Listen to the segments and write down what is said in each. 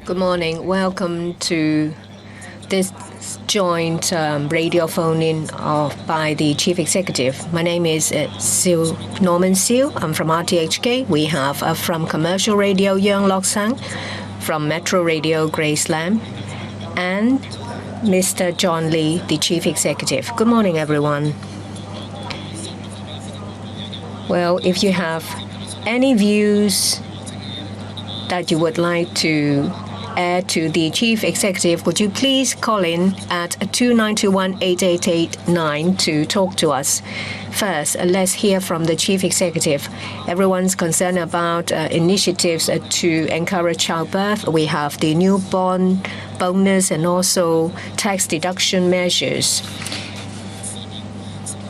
Good morning. Welcome to this joint radio phone-in by the Chief Executive. My name is Norman Siu. I'm from RTHK. We have from Commercial Radio, Yeung Lok Sang, from Metro Radio, Grace Lam, and Mr. John Lee, the Chief Executive. Good morning, everyone. Well, if you have any views that you would like to add to the Chief Executive, would you please call in at 2921-8889 to talk to us. First, let's hear from the Chief Executive. Everyone's concerned about initiatives to encourage childbirth. We have the newborn bonus and also tax deduction measures.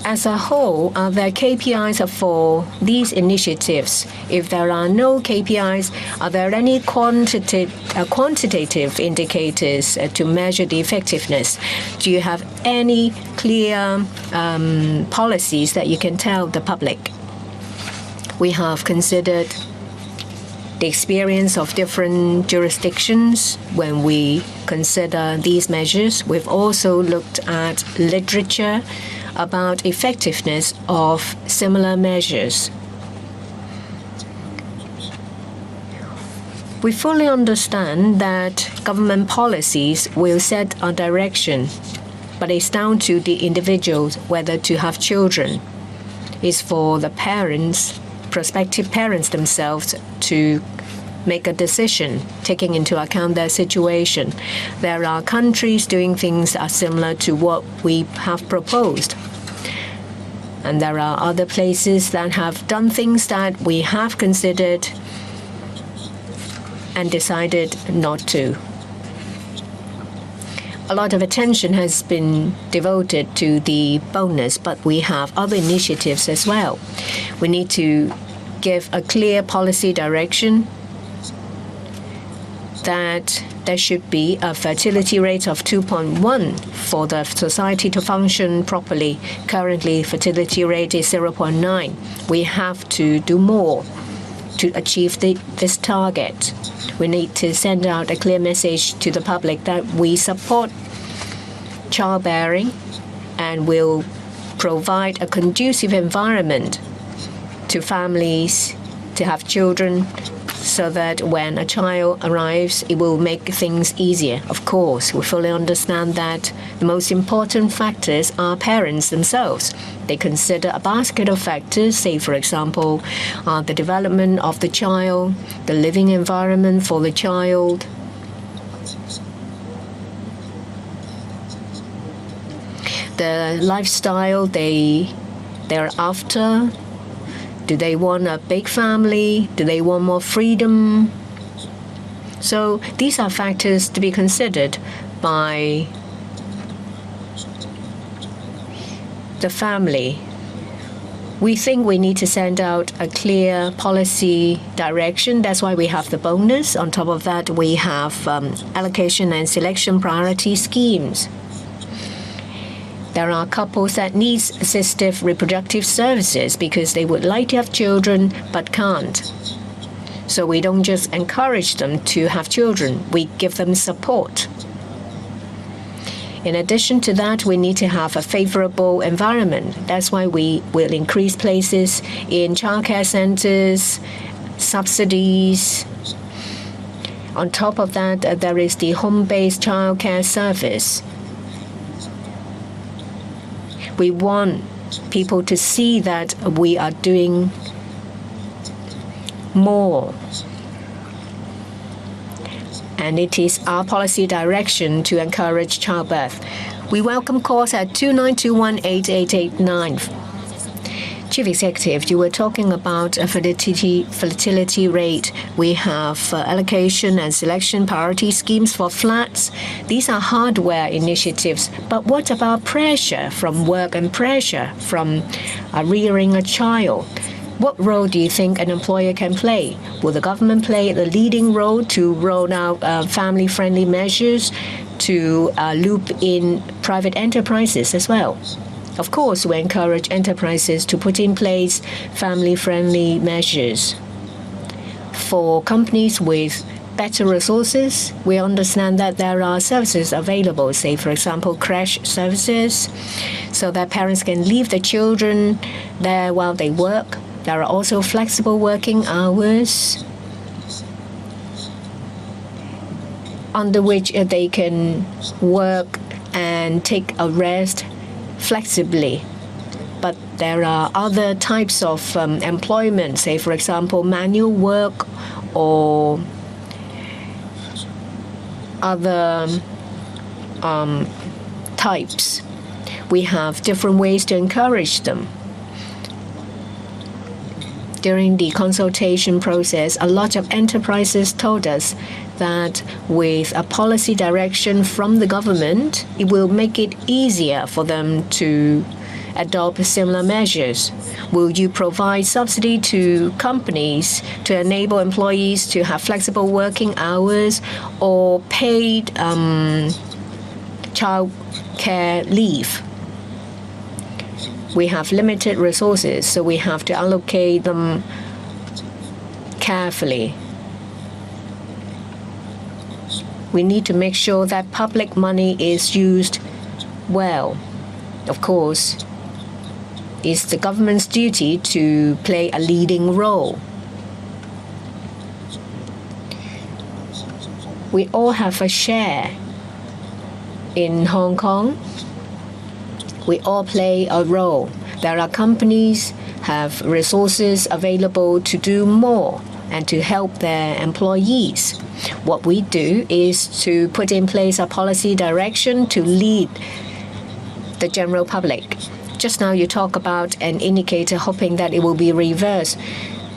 As a whole, are there KPIs for these initiatives? If there are no KPIs, are there any quantitative indicators to measure the effectiveness? Do you have any clear policies that you can tell the public? We have considered the experience of different jurisdictions when we consider these measures. We've also looked at literature about effectiveness of similar measures. We fully understand that government policies will set a direction, but it's down to the individuals whether to have children. It's for the parents, prospective parents themselves, to make a decision, taking into account their situation. There are countries doing things that are similar to what we have proposed. And there are other places that have done things that we have considered and decided not to. A lot of attention has been devoted to the bonus, but we have other initiatives as well. We need to give a clear policy direction that there should be a fertility rate of 2.1 for the society to function properly. Currently, fertility rate is 0.9. We have to do more to achieve this target. We need to send out a clear message to the public that we support childbearing and will provide a conducive environment to families to have children, so that when a child arrives, it will make things easier. Of course, we fully understand that the most important factors are parents themselves. They consider a basket of factors, say, for example, the development of the child, the living environment for the child, the lifestyle they're after. Do they want a big family? Do they want more freedom? So these are factors to be considered by the family. We think we need to send out a clear policy direction. That's why we have the bonus. On top of that, we have allocation and selection priority schemes. There are couples that need assistive reproductive services because they would like to have children but can't. So we don't just encourage them to have children, we give them support. In addition to that, we need to have a favorable environment. That's why we will increase places in childcare centers, subsidies. On top of that, there is the home-based childcare service. We want people to see that we are doing more. And it is our policy direction to encourage childbirth. We welcome calls at 2921-8889. Chief Executive, you were talking about a fertility rate. We have allocation and selection priority schemes for flats. These are hardware initiatives. But what about pressure from work and pressure from rearing a child? What role do you think an employer can play? Will the government play the leading role to roll out family-friendly measures to loop in private enterprises as well? Of course, we encourage enterprises to put in place family-friendly measures. For companies with better resources. We understand that there are services available, say, for example, crash services, so that parents can leave the children there while they work. There are also flexible working hours under which they can work and take a rest flexibly. But there are other types of employment, say, for example, manual work or other types. We have different ways to encourage them. During the consultation process, a lot of enterprises told us that with a policy direction from the government, it will make it easier for them to adopt similar measures. Will you provide subsidy to companies to enable employees to have flexible working hours or paid child care leave? We have limited resources, so we have to allocate them carefully. We need to make sure that public money is used well. Of course, it's the government's duty to play a leading role. We all have a share in Hong Kong. We all play a role. There are companies have resources available to do more and to help their employees. What we do is to put in place a policy direction to lead the general public. Just now you talk about an indicator hoping that it will be reversed.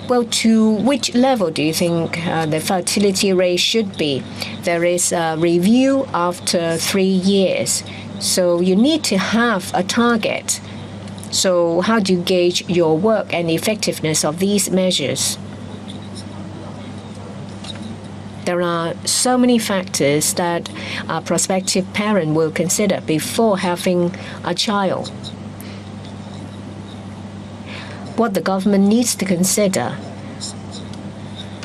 Well, to which level do you think the fertility rate should be? There is a review after 3 years. So you need to have a target. So how do you gauge your work and effectiveness of these measures? There are so many factors that a prospective parent will consider before having a child. What the government needs to consider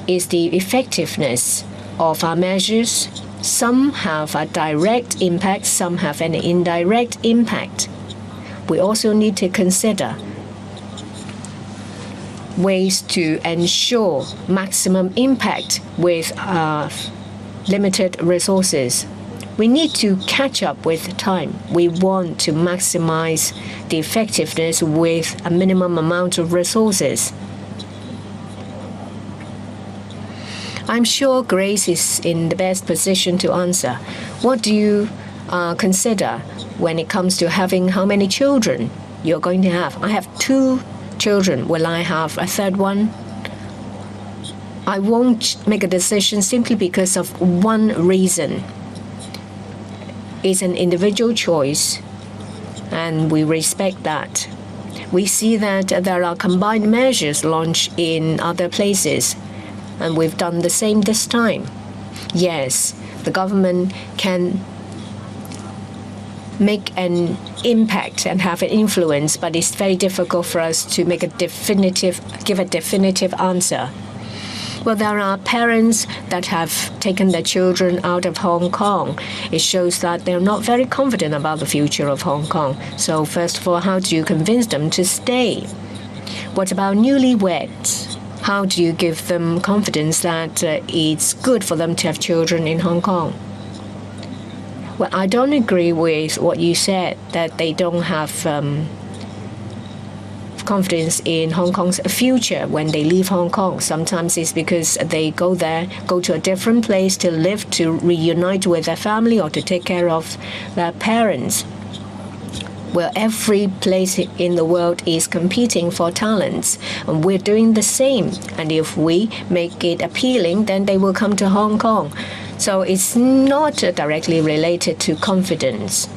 is the effectiveness of our measures. Some have a direct impact, some have an indirect impact. We also need to consider ways to ensure maximum impact with limited resources. We need to catch up with time. We want to maximize the effectiveness with a minimum amount of resources. I'm sure Grace is in the best position to answer. What do you consider when it comes to having how many children you're going to have? I have 2 children. Will I have a third one? I won't make a decision simply because of one reason. It's an individual choice, and we respect that. We see that there are combined measures launched in other places, and we've done the same this time. Yes, the government can make an impact and have an influence, but it's very difficult for us to give a definitive answer. Well, there are parents that have taken their children out of Hong Kong. It shows that they're not very confident about the future of Hong Kong. So first of all, how do you convince them to stay? What about newlyweds? How do you give them confidence that it's good for them to have children in Hong Kong? Well, I don't agree with what you said, that they don't have confidence in Hong Kong's future when they leave Hong Kong. Sometimes it's because they go to a different place to live, to reunite with their family or to take care of their parents. Well, every place in the world is competing for talents, and we're doing the same. And if we make it appealing, then they will come to Hong Kong. So it's not directly related to confidence.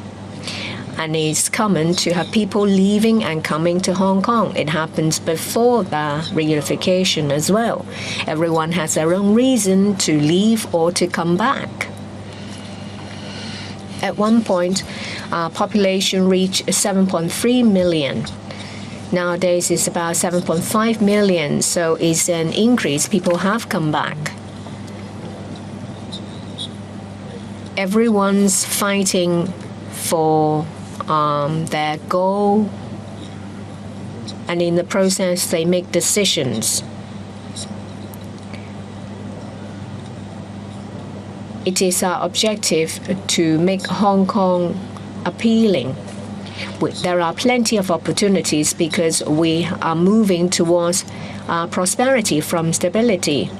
And it's common to have people leaving and coming to Hong Kong. It happens before the reunification as well. Everyone has their own reason to leave or to come back. At one point, our population reached 7.3 million. Nowadays, it's about 7.5 million, so it's an increase. People have come back. Everyone's fighting for their goal, and in the process they make decisions. It is our objective to make Hong Kong appealing. There are plenty of opportunities because we are moving towards prosperity from stability.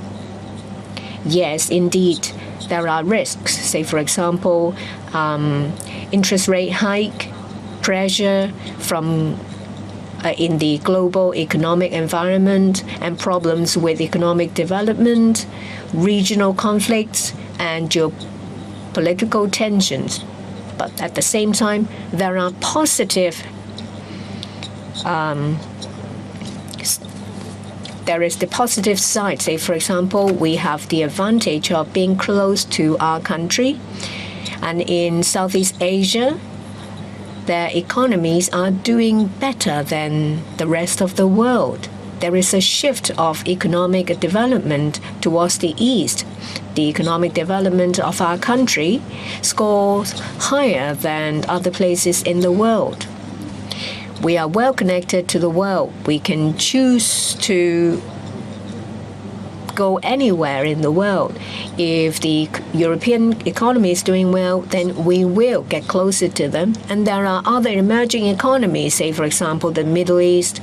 Yes, indeed, there are risks. Say, for example, interest rate hike, pressure from in the global economic environment, and problems with economic development, regional conflicts, and geopolitical tensions. But at the same time, there are positive. There is the positive side. Say, for example, we have the advantage of being close to our country. And in Southeast Asia, their economies are doing better than the rest of the world. There is a shift of economic development towards the east. The economic development of our country scores higher than other places in the world. We are well connected to the world. We can choose to go anywhere in the world. If the European economy is doing well, then we will get closer to them. And there are other emerging economies, say, for example, the Middle East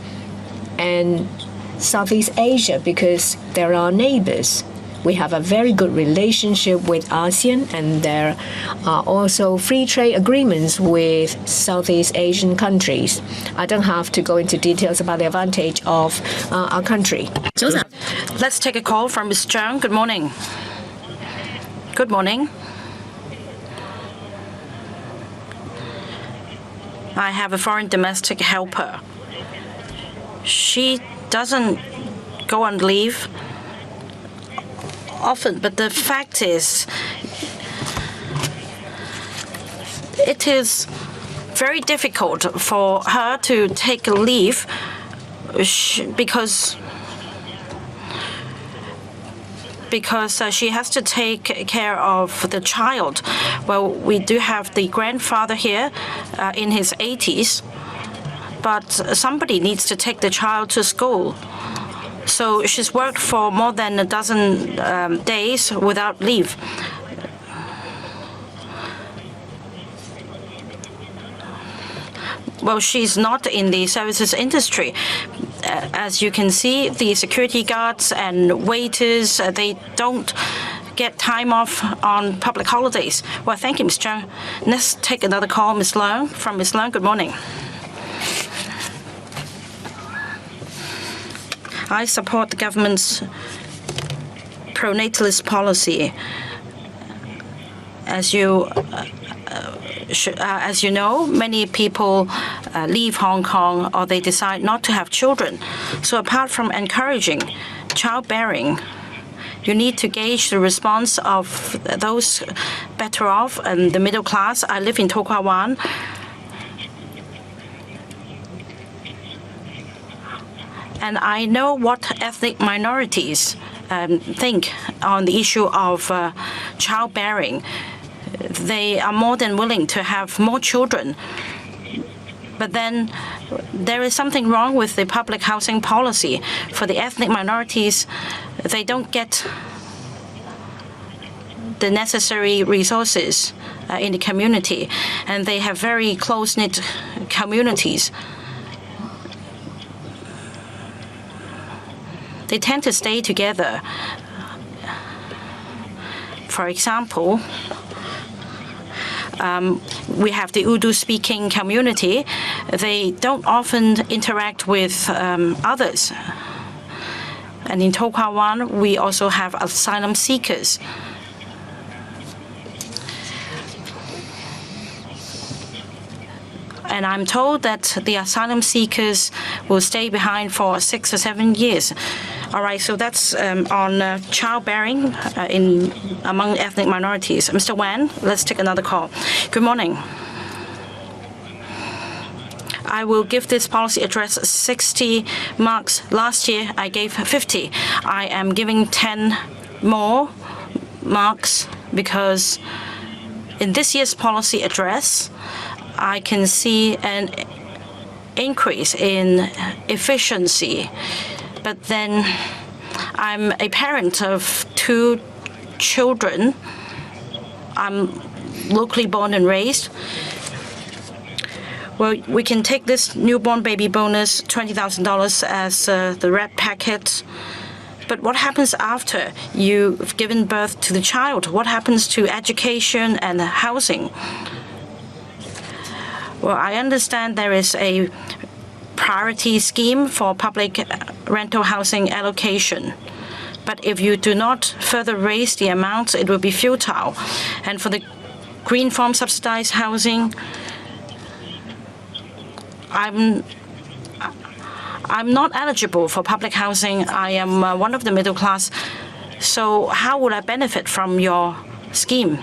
and Southeast Asia, because they're our neighbors. We have a very good relationship with ASEAN, and there are also free trade agreements with Southeast Asian countries. I don't have to go into details about the advantage of our country. Let's take a call from Ms. Zhang. Good morning. Good morning. I have a foreign domestic helper. She doesn't go on leave often, but the fact is, it is very difficult for her to take a leave because she has to take care of the child. Well, we do have the grandfather here in his 80s, but somebody needs to take the child to school. So she's worked for more than a dozen days without leave. Well, she's not in the services industry. As you can see, the security guards and waiters, they don't get time off on public holidays. Well, thank you, Ms. Zhang. Let's take another call, Ms. Leung. From Ms. Leung, good morning. I support the government's pro-natalist policy. As you know, many people leave Hong Kong or they decide not to have children. So apart from encouraging childbearing, you need to gauge the response of those better off and the middle class. I live in To Kwa Wan. And I know what ethnic minorities think on the issue of childbearing. They are more than willing to have more children. But then there is something wrong with the public housing policy. For the ethnic minorities, they don't get the necessary resources in the community, and they have very close-knit communities. They tend to stay together. For example, we have the Urdu-speaking community. They don't often interact with others. And in To Kwa Wan, we also have asylum seekers. And I'm told that the asylum seekers will stay behind for 6 or 7 years. All right, so that's on childbearing among ethnic minorities. Mr. Wan, let's take another call. Good morning. I will give this policy address 60 marks. Last year, I gave 50. I am giving 10 more marks because in this year's policy address, I can see an increase in efficiency. But then I'm a parent of 2 children. I'm locally born and raised. Well, we can take this newborn baby bonus, $20,000 as the red packet. But what happens after you've given birth to the child? What happens to education and housing? Well, I understand there is a priority scheme for public rental housing allocation. But if you do not further raise the amount, it will be futile. And for the green farm subsidized housing, I'm not eligible for public housing. I am one of the middle class. So how would I benefit from your scheme?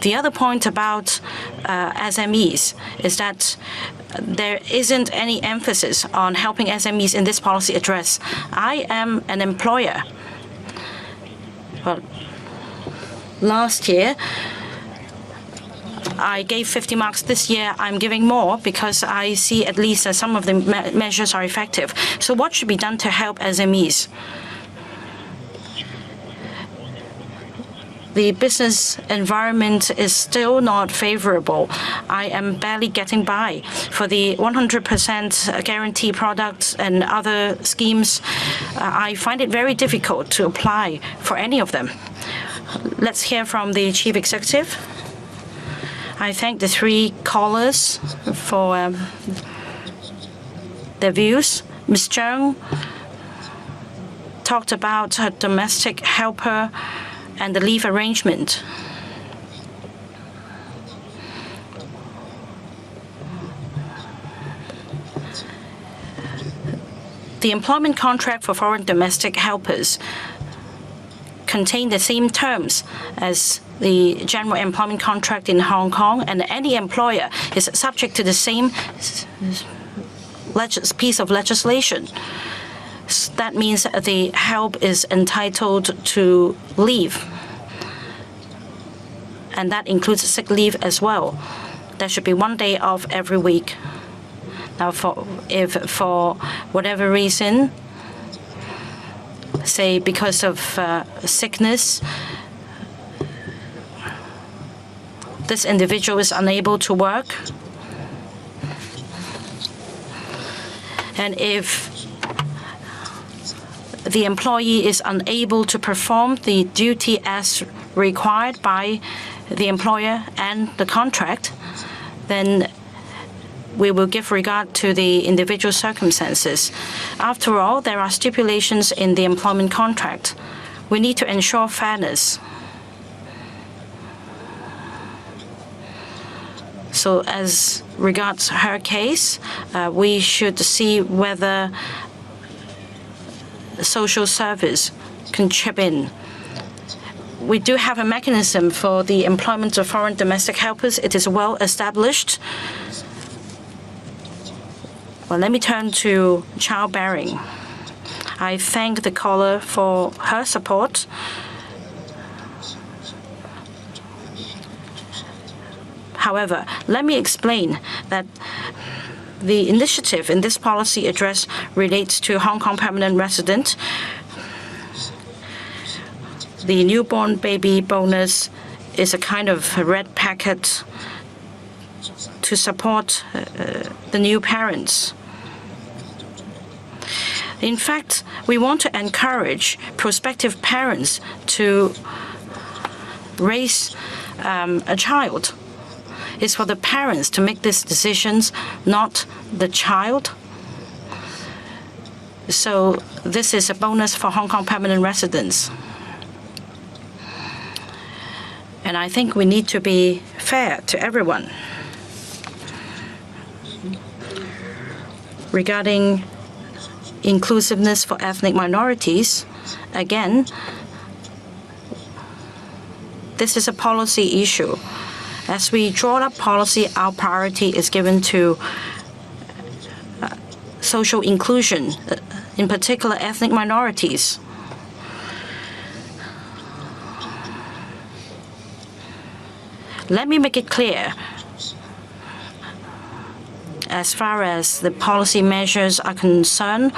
The other point about SMEs is that there isn't any emphasis on helping SMEs in this policy address. I am an employer. Well, last year, I gave 50 marks. This year, I'm giving more because I see at least that some of the measures are effective. So what should be done to help SMEs? The business environment is still not favorable. I am barely getting by. For the 100% guarantee products and other schemes, I find it very difficult to apply for any of them. Let's hear from the Chief Executive. I thank the 3 callers for their views. Ms. Zhang talked about her domestic helper and the leave arrangement. The employment contract for foreign domestic helpers contain the same terms as the general employment contract in Hong Kong, and any employer is subject to the same piece of legislation. That means the help is entitled to leave, and that includes sick leave as well. There should be 1 day off every week. Now, if for whatever reason, say because of sickness, this individual is unable to work, and if the employee is unable to perform the duty as required by the employer and the contract, then we will give regard to the individual circumstances. After all, there are stipulations in the employment contract. We need to ensure fairness. So as regards her case, we should see whether social service can chip in. We do have a mechanism for the employment of foreign domestic helpers. It is well established. Well, let me turn to childbearing. I thank the caller for her support. However, let me explain that the initiative in this policy address relates to Hong Kong permanent resident. The newborn baby bonus is a kind of red packet to support the new parents. In fact, we want to encourage prospective parents to raise a child. It's for the parents to make these decisions, not the child. So this is a bonus for Hong Kong permanent residents. And I think we need to be fair to everyone. Regarding inclusiveness for ethnic minorities, again, this is a policy issue. As we draw up policy, our priority is given to social inclusion, in particular ethnic minorities. Let me make it clear. As far as the policy measures are concerned,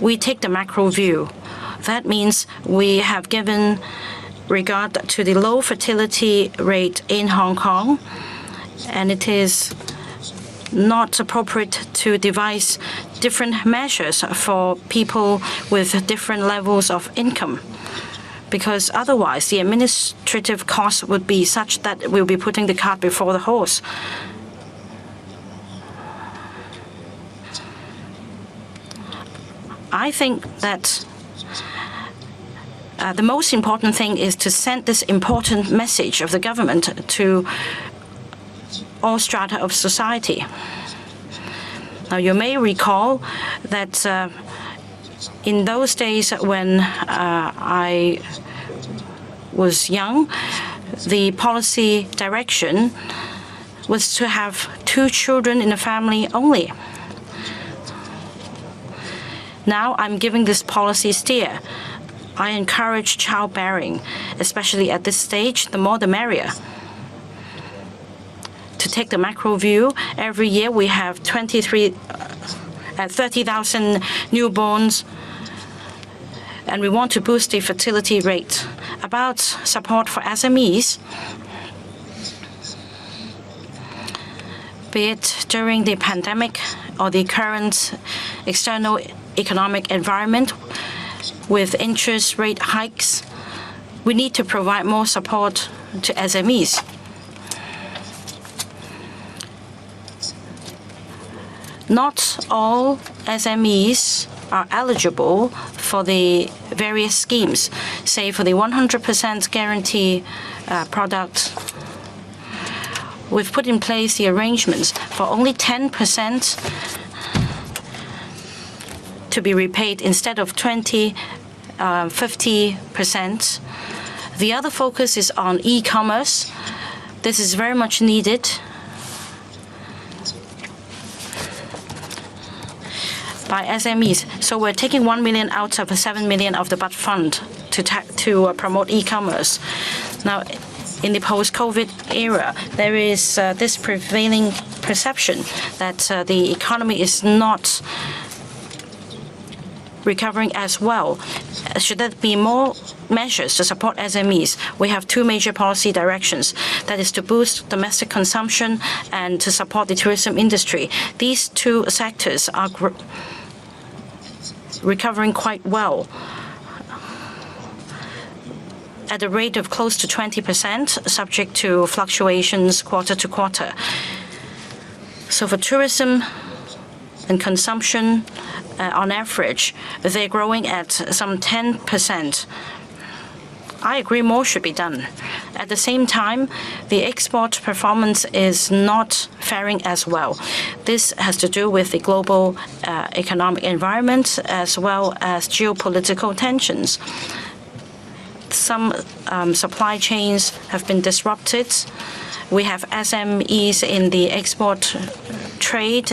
we take the macro view. That means we have given regard to the low fertility rate in Hong Kong, and it is not appropriate to devise different measures for people with different levels of income, because otherwise the administrative cost would be such that we'll be putting the cart before the horse. I think that the most important thing is to send this important message of the government to all strata of society. Now, you may recall that in those days when I was young, the policy direction was to have 2 children in a family only. Now I'm giving this policy steer. I encourage childbearing, especially at this stage, the more the merrier. To take the macro view, every year we have 30,000 newborns, and we want to boost the fertility rate. About support for SMEs, be it during the pandemic or the current external economic environment with interest rate hikes, we need to provide more support to SMEs. Not all SMEs are eligible for the various schemes. Say for the 100% guarantee product, we've put in place the arrangements for only 10% to be repaid instead of 50%. The other focus is on e-commerce. This is very much needed. By SMEs. So we're taking 1 million out of 7 million of the BUD fund to promote e-commerce. Now, in the post-COVID era, there is this prevailing perception that the economy is not recovering as well. Should there be more measures to support SMEs? We have 2 major policy directions. That is to boost domestic consumption and to support the tourism industry. These 2 sectors are recovering quite well at a rate of close to 20%, subject to fluctuations quarter to quarter. So for tourism and consumption, on average, they're growing at some 10%. I agree more should be done. At the same time, the export performance is not faring as well. This has to do with the global economic environment as well as geopolitical tensions. Some supply chains have been disrupted. We have SMEs in the export trade.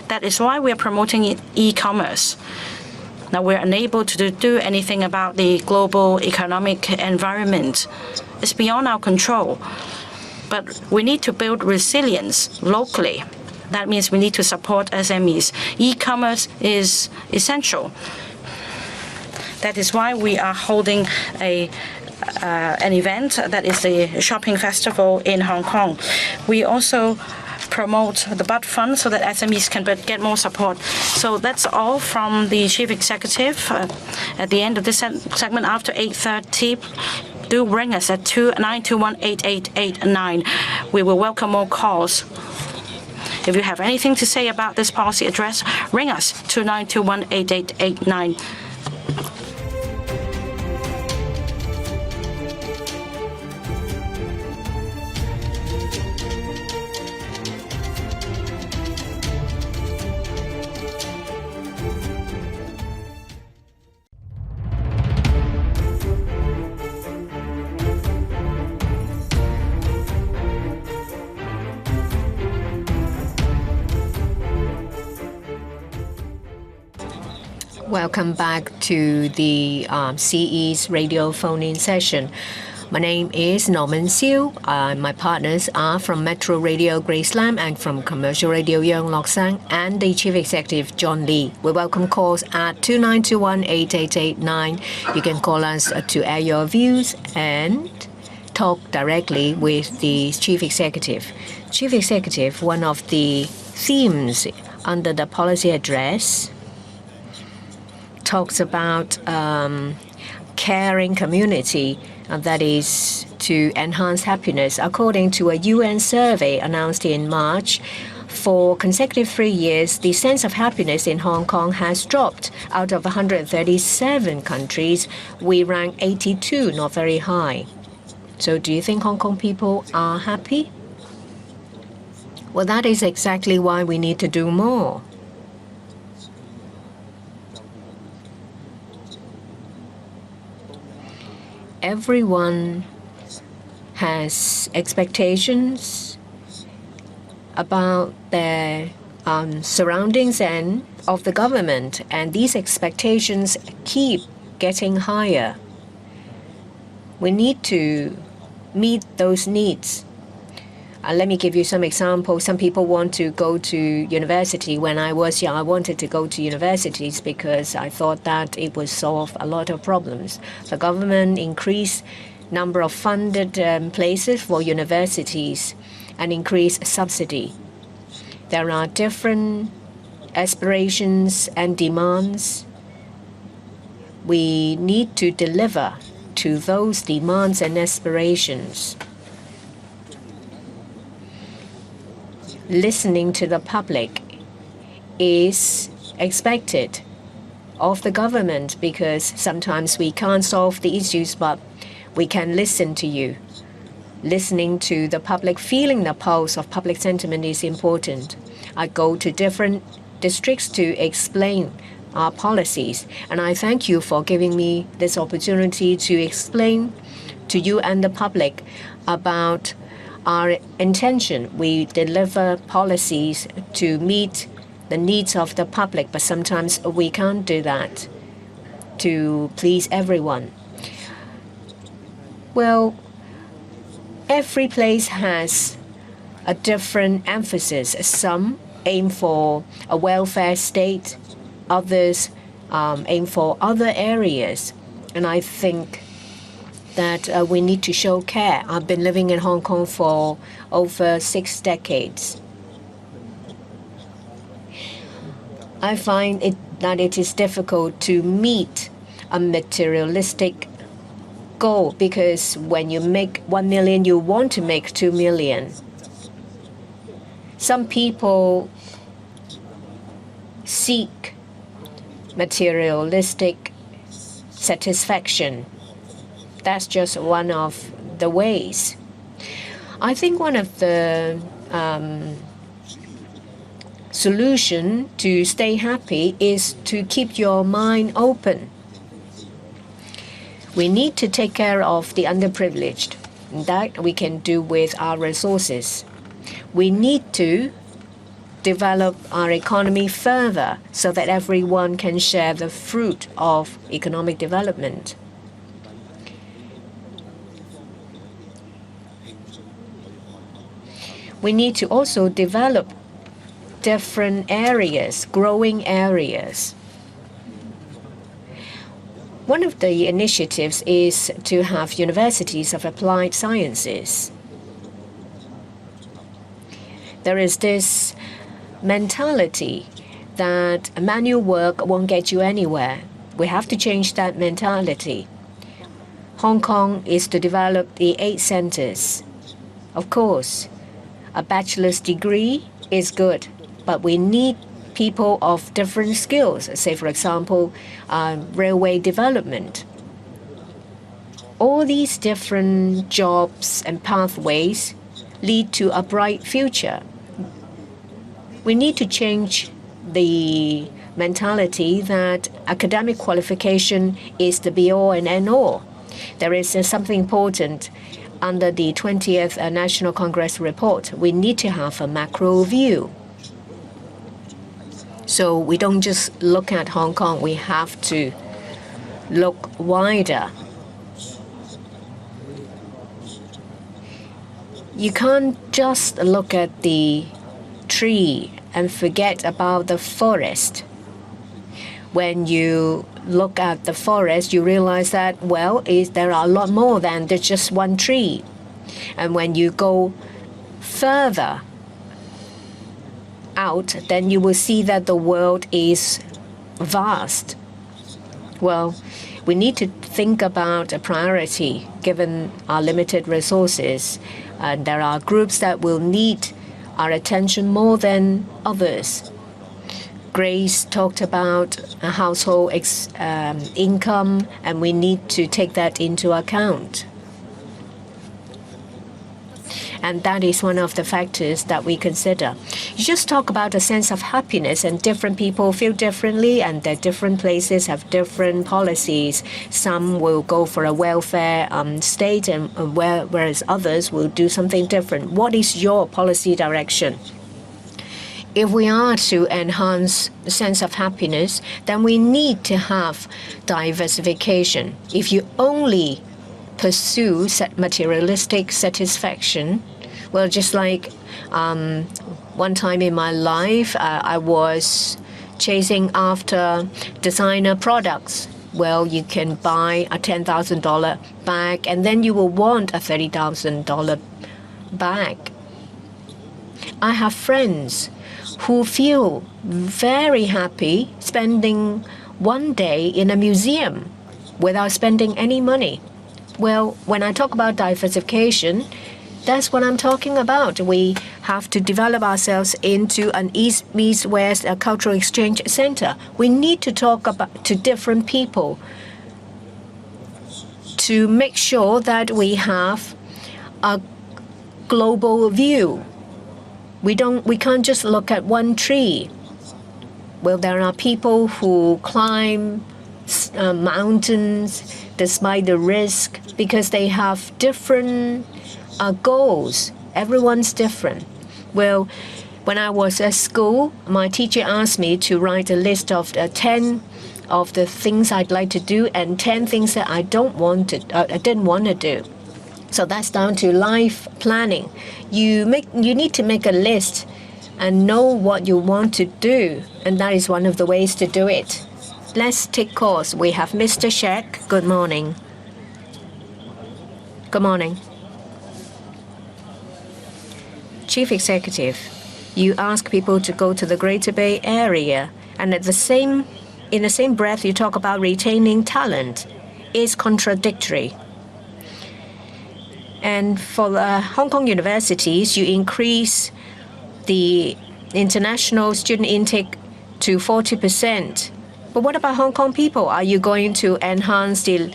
That is why we are promoting e-commerce. Now, we're unable to do anything about the global economic environment. It's beyond our control. But we need to build resilience locally. That means we need to support SMEs. E-commerce is essential. That is why we are holding an event that is the shopping festival in Hong Kong. We also promote the BUD fund so that SMEs can get more support. So that's all from the Chief Executive. At the end of this segment, after 8:30, do ring us at 29218889. We will welcome more calls. If you have anything to say about this policy address, ring us 29218889. Welcome back to the CE's radio phone-in session. My name is Norman Siu. My partners are from Metro Radio Grace Lam and from Commercial Radio Young Lok Sang and the Chief Executive John Lee. We welcome calls at 2921-8889. You can call us to air your views and talk directly with the Chief Executive. Chief Executive, one of the themes under the policy address talks about caring community, and that is to enhance happiness. According to a UN survey announced in March, for consecutive 3 years, the sense of happiness in Hong Kong has dropped. Out of 137 countries, we rank 82, not very high. So do you think Hong Kong people are happy? Well, that is exactly why we need to do more. Everyone has expectations about their surroundings and of the government, and these expectations keep getting higher. We need to meet those needs. Let me give you some examples. Some people want to go to university. When I was young, I wanted to go to universities because I thought that it would solve a lot of problems. The government increased number of funded places for universities and increased subsidy. There are different aspirations and demands. We need to deliver to those demands and aspirations. Listening to the public is expected of the government because sometimes we can't solve the issues, but we can listen to you. Listening to the public, feeling the pulse of public sentiment is important. I go to different districts to explain our policies, and I thank you for giving me this opportunity to explain to you and the public about our intention. We deliver policies to meet the needs of the public, but sometimes we can't do that to please everyone. Well, every place has a different emphasis. Some aim for a welfare state, others aim for other areas, and I think that we need to show care. I've been living in Hong Kong for over 6 decades. I find that it is difficult to meet a materialistic goal because when you make 1 million, you want to make 2 million. Some people seek materialistic satisfaction. That's just one of the ways. I think one of the solution to stay happy is to keep your mind open. We need to take care of the underprivileged. That we can do with our resources. We need to develop our economy further so that everyone can share the fruit of economic development. We need to also develop different areas, growing areas. One of the initiatives is to have universities of applied sciences. There is this mentality that manual work won't get you anywhere. We have to change that mentality. Hong Kong is to develop the 8 centers. Of course, a bachelor's degree is good, but we need people of different skills, say, for example, railway development. All these different jobs and pathways lead to a bright future. We need to change the mentality that academic qualification is the be-all and end-all. There is something important under the 20th National Congress report. We need to have a macro view. So we don't just look at Hong Kong, we have to look wider. you can't just look at the tree and forget about the forest. When you look at the forest, you realize that, well, there are a lot more than there's just one tree. And when you go further out, then you will see that the world is vast. Well, we need to think about a priority given our limited resources. There are groups that will need our attention more than others. Grace talked about a household income, and we need to take that into account. And that is one of the factors that we consider. You just talk about a sense of happiness, and different people feel differently, and their different places have different policies. Some will go for a welfare state, and whereas others will do something different. What is your policy direction? If we are to enhance the sense of happiness, then we need to have diversification. If you only pursue materialistic satisfaction, well, just like one time in my life, I was chasing after designer products. Well, you can buy a $10,000 bag, and then you will want a $30,000 bag. I have friends who feel very happy spending one day in a museum without spending any money. Well, when I talk about diversification, that's what I'm talking about. We have to develop ourselves into an East-West cultural exchange center. We need to talk to different people to make sure that we have a global view. We can't just look at one tree. Well, there are people who climb mountains despite the risk because they have different goals. Everyone's different. Well, when I was at school, my teacher asked me to write a list of 10 of the things I'd like to do and 10 things that I didn't want to do. So that's down to life planning. You need to make a list and know what you want to do, and that is one of the ways to do it. Let's take calls. We have Mr. Shek. Good morning. Good morning. Chief Executive, you ask people to go to the Greater Bay Area, and in the same breath you talk about retaining talent. It's contradictory. And for the Hong Kong universities, you increase the international student intake to 40%. But what about Hong Kong people? Are you going to enhance the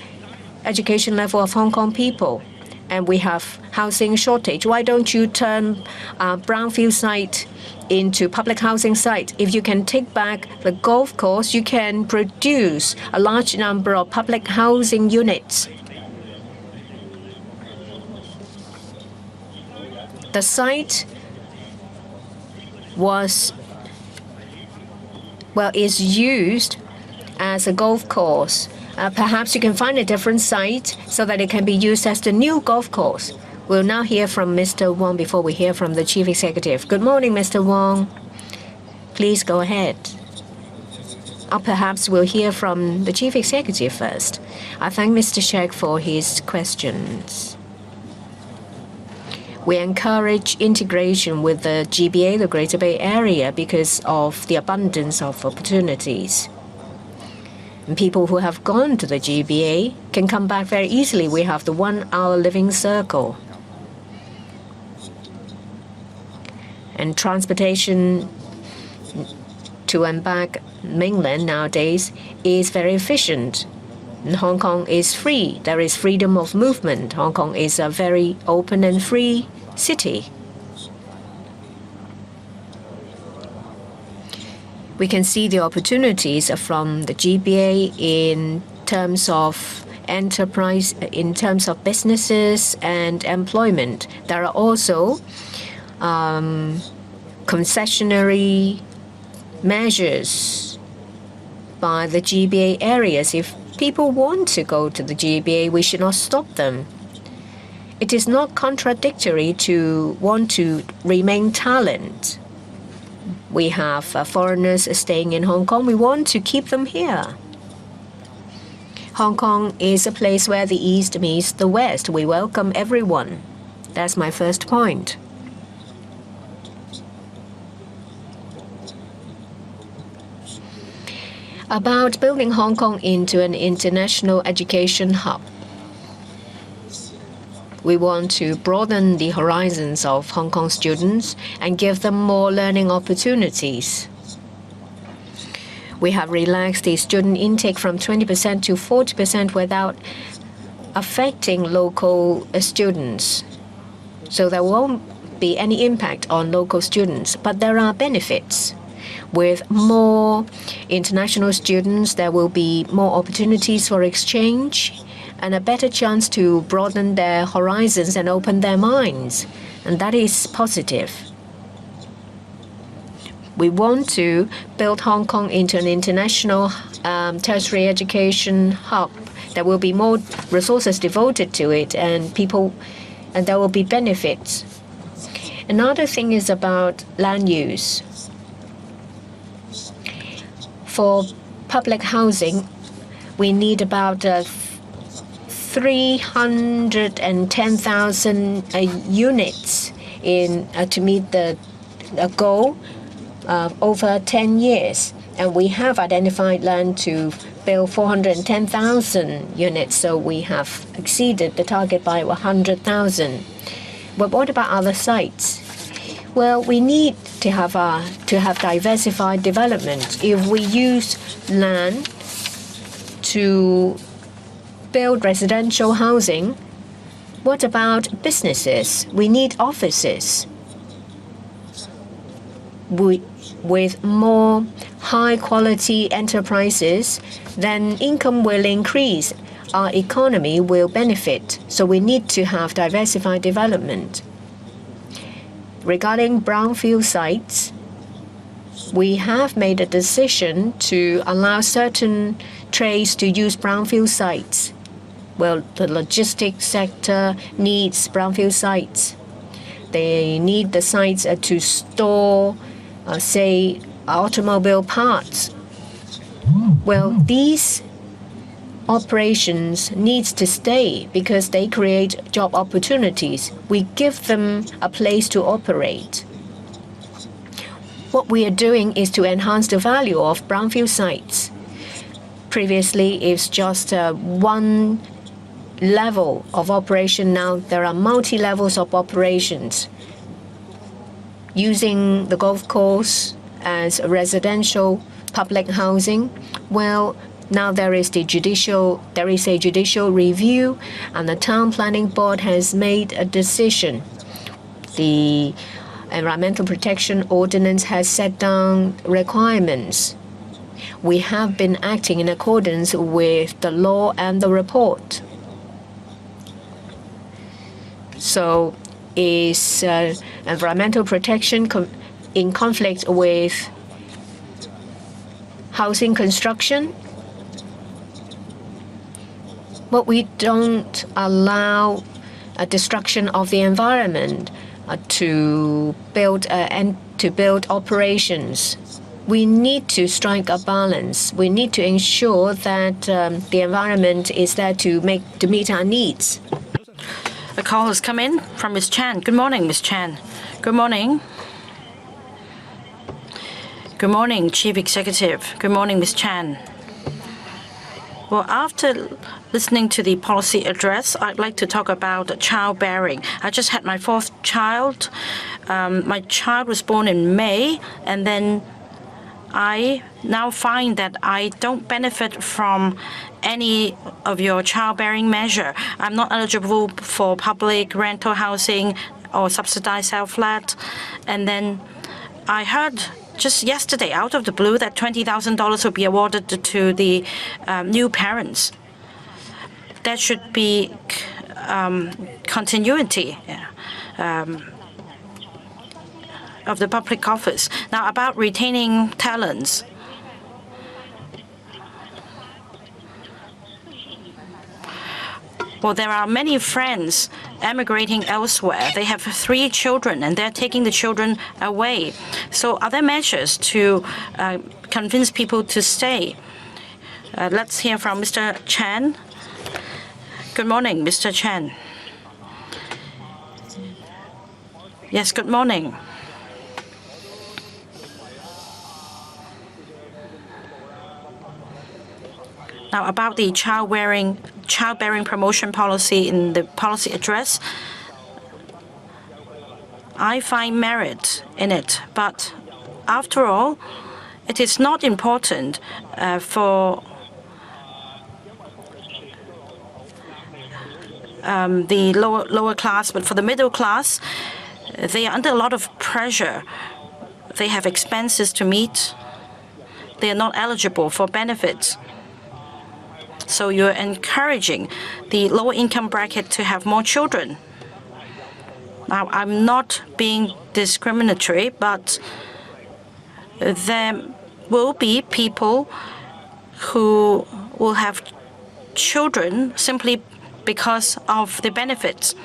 education level of Hong Kong people? And we have housing shortage. Why don't you turn brownfield site into public housing site? If you can take back the golf course, you can produce a large number of public housing units. The site is used as a golf course. Perhaps you can find a different site so that it can be used as the new golf course. We'll now hear from Mr. Wong before we hear from the Chief Executive. Good morning, Mr. Wong. Please go ahead. Or perhaps we'll hear from the Chief Executive first. I thank Mr. Shek for his questions. We encourage integration with the GBA, the Greater Bay Area, because of the abundance of opportunities. And people who have gone to the GBA can come back very easily. We have the 1 hour living circle. And transportation to and back mainland nowadays is very efficient. And Hong Kong is free. There is freedom of movement. Hong Kong is a very open and free city. We can see the opportunities from the GBA in terms of enterprise, in terms of businesses and employment. There are also concessionary measures by the GBA areas. If people want to go to the GBA, we should not stop them. It is not contradictory to want to remain talent. We have foreigners staying in Hong Kong. We want to keep them here. Hong Kong is a place where the East meets the West. We welcome everyone. That's my first point. About building Hong Kong into an international education hub. We want to broaden the horizons of Hong Kong students and give them more learning opportunities. We have relaxed the student intake from 20% to 40% without affecting local students. So there won't be any impact on local students, but there are benefits. With more international students, there will be more opportunities for exchange and a better chance to broaden their horizons and open their minds. And that is positive. We want to build Hong Kong into an international tertiary education hub. There will be more resources devoted to it, and there will be benefits. Another thing is about land use. For public housing, we need about 310,000 units to meet the goal over 10 years. And we have identified land to build 410,000 units, so we have exceeded the target by 100,000. But what about other sites? Well, we need to have diversified development. If we use land to build residential housing, what about businesses? We need offices. With more high-quality enterprises, then income will increase. Our economy will benefit. So we need to have diversified development. Regarding brownfield sites, we have made a decision to allow certain trades to use brownfield sites. Well, the logistics sector needs brownfield sites. They need the sites to store, say, automobile parts. Well, these operations needs to stay because they create job opportunities. We give them a place to operate. What we are doing is to enhance the value of brownfield sites. Previously, it's just one level of operation. Now there are multi-levels of operations. Using the golf course as residential public housing, well, now there is a judicial review, and the town planning board has made a decision. The environmental protection ordinance has set down requirements. We have been acting in accordance with the law and the report. So is environmental protection in conflict with housing construction? But we don't allow a destruction of the environment to build operations. We need to strike a balance. We need to ensure that the environment is there to meet our needs. A call has come in from Ms. Chan. Good morning, Ms. Chan. Good morning. Good morning, Chief Executive. Good morning, Ms. Chan. Well, after listening to the policy address, I'd like to talk about childbearing. I just had my fourth child. My child was born in May, and then I now find that I don't benefit from any of your childbearing measure. I'm not eligible for public rental housing or subsidized self-let. And then I heard just yesterday, out of the blue, that $20,000 will be awarded to the new parents. There should be continuity of the public office. Now, about retaining talents. Well, there are many friends emigrating elsewhere. They have 3 children, and they're taking the children away. So are there measures to convince people to stay? Let's hear from Mr. Chan. Good morning, Mr. Chan. Yes, good morning. Now, about the childbearing promotion policy in the policy address, I find merit in it. But after all, it is not important for the lower class, but for the middle class, they are under a lot of pressure. They have expenses to meet. They are not eligible for benefits. So you're encouraging the lower income bracket to have more children. Now, I'm not being discriminatory, but there will be people who will have children simply because of the benefits,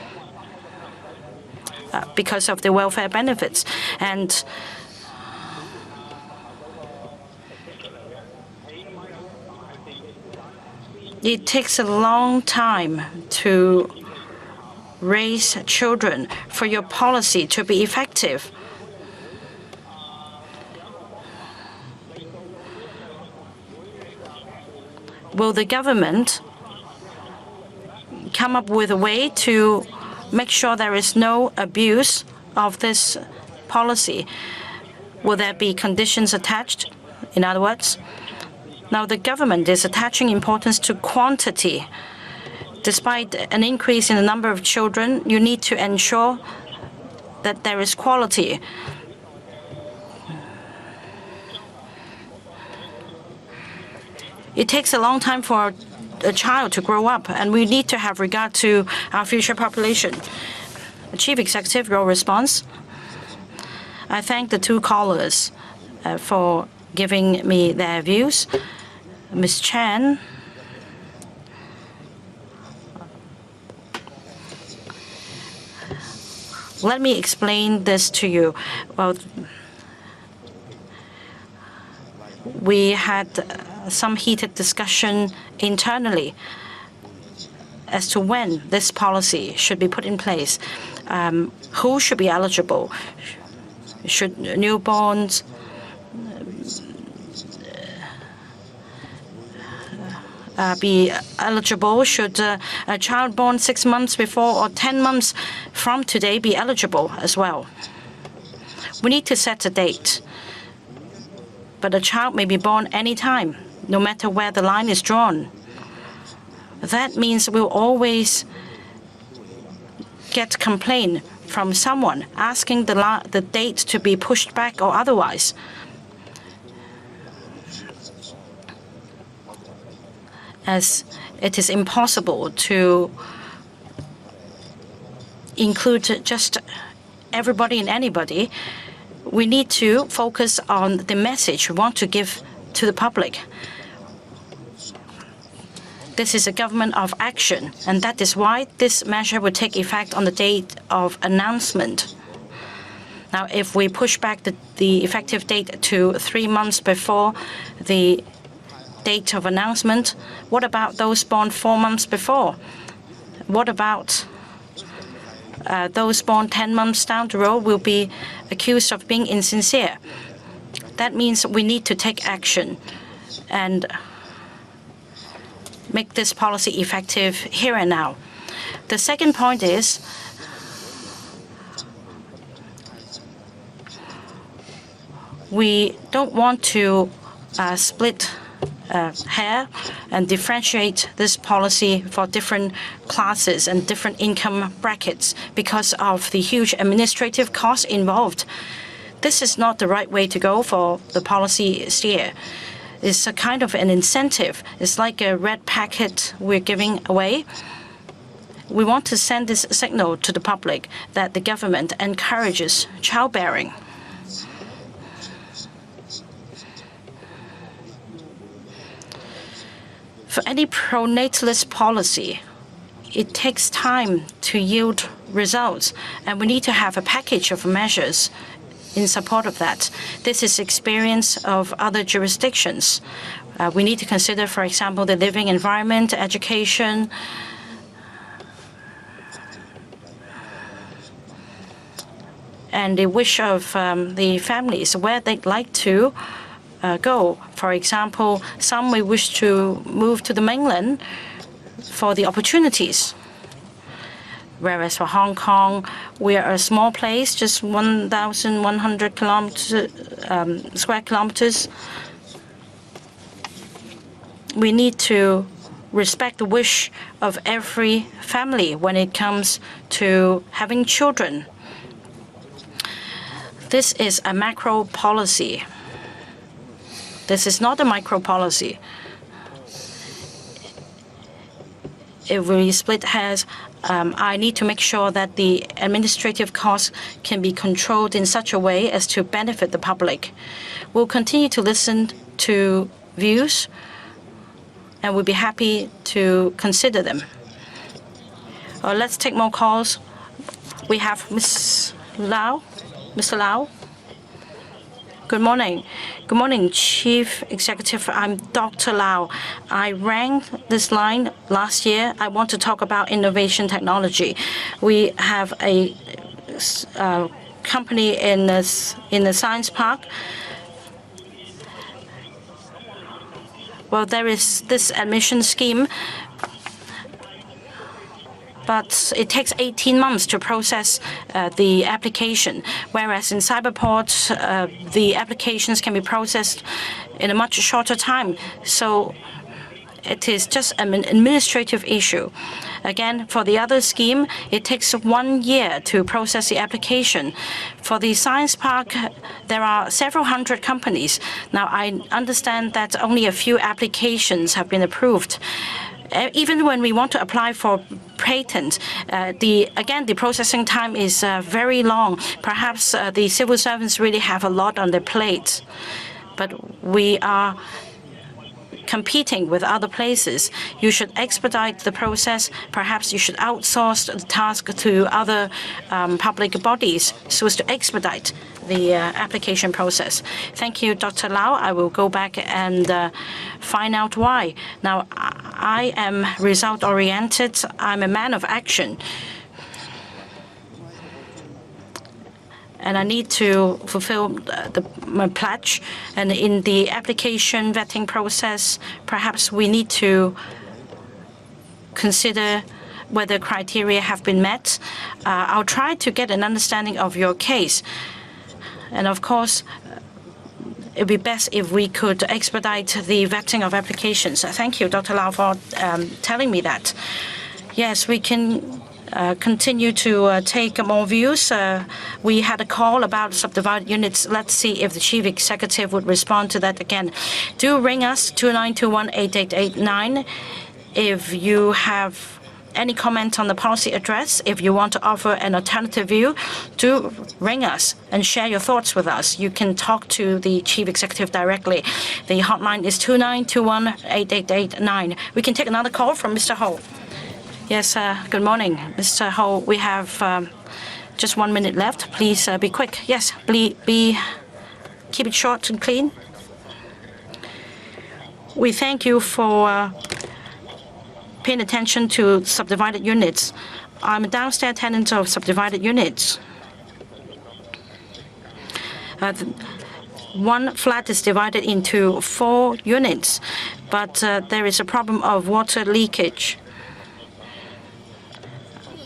because of the welfare benefits. And it takes a long time to raise children for your policy to be effective. Will the government come up with a way to make sure there is no abuse of this policy? Will there be conditions attached? In other words, now the government is attaching importance to quantity. Despite an increase in the number of children, you need to ensure that there is quality. It takes a long time for a child to grow up, and we need to have regard to our future population. Chief Executive, your response. I thank the 2 callers for giving me their views. Ms. Chan, let me explain this to you. Well, we had some heated discussion internally as to when this policy should be put in place. Who should be eligible? Should newborns be eligible? Should a child born 6 months before or 10 months from today be eligible as well? We need to set a date. But a child may be born any time, no matter where the line is drawn. That means we'll always get complaint from someone asking the date to be pushed back or otherwise. As it is impossible to include just everybody and anybody, we need to focus on the message we want to give to the public. This is a government of action, and that is why this measure will take effect on the date of announcement. Now, if we push back the effective date to 3 months before the date of announcement, what about those born 4 months before? What about those born 10 months down the road will be accused of being insincere? That means we need to take action and make this policy effective here and now. The second point is we don't want to split hair and differentiate this policy for different classes and different income brackets because of the huge administrative costs involved. This is not the right way to go for the policy steer. It's a kind of an incentive. It's like a red packet we're giving away. We want to send this signal to the public that the government encourages childbearing. For any pronatalist policy, it takes time to yield results, and we need to have a package of measures in support of that. This is experience of other jurisdictions. We need to consider, for example, the living environment, education, and the wish of the families, where they'd like to go. For example, some may wish to move to the mainland for the opportunities. Whereas for Hong Kong, we are a small place, just 1,100 square kilometers. We need to respect the wish of every family when it comes to having children. This is a macro policy. This is not a micro policy. If we split hairs, I need to make sure that the administrative costs can be controlled in such a way as to benefit the public. We'll continue to listen to views, and we'll be happy to consider them. Let's take more calls. We have Ms. Lau. Mr. Lau. Good morning. Good morning, Chief Executive. I'm Dr. Lau. I rang this line last year. I want to talk about innovation technology. We have a company in the science park. Well, there is this admission scheme, but it takes 18 months to process the application, whereas in cyberports, the applications can be processed in a much shorter time. So it is just an administrative issue. Again, for the other scheme, it takes 1 year to process the application. For the science park, there are several hundred companies. Now, I understand that only a few applications have been approved. Even when we want to apply for patent, the processing time is very long. Perhaps the civil servants really have a lot on their plate, but we are competing with other places. You should expedite the process. Perhaps you should outsource the task to other public bodies so as to expedite the application process. Thank you, Dr. Lau. I will go back and find out why. Now, I am result-oriented. I'm a man of action. And I need to fulfill my pledge. And in the application vetting process, perhaps we need to consider whether criteria have been met. I'll try to get an understanding of your case. And of course, it would be best if we could expedite the vetting of applications. Thank you, Dr. Lau, for telling me that. Yes, we can continue to take more views. We had a call about subdivided units. Let's see if the Chief Executive would respond to that again. Do ring us, 2921-8889, if you have any comment on the policy address. If you want to offer an alternative view, do ring us and share your thoughts with us. You can talk to the Chief Executive directly. The hotline is 2921-8889. We can take another call from Mr. Ho. Yes, good morning, Mr. Ho. We have just 1 minute left. Please be quick. Yes, keep it short and clean. We thank you for paying attention to subdivided units. I'm a downstairs tenant of subdivided units. One flat is divided into 4 units, but there is a problem of water leakage.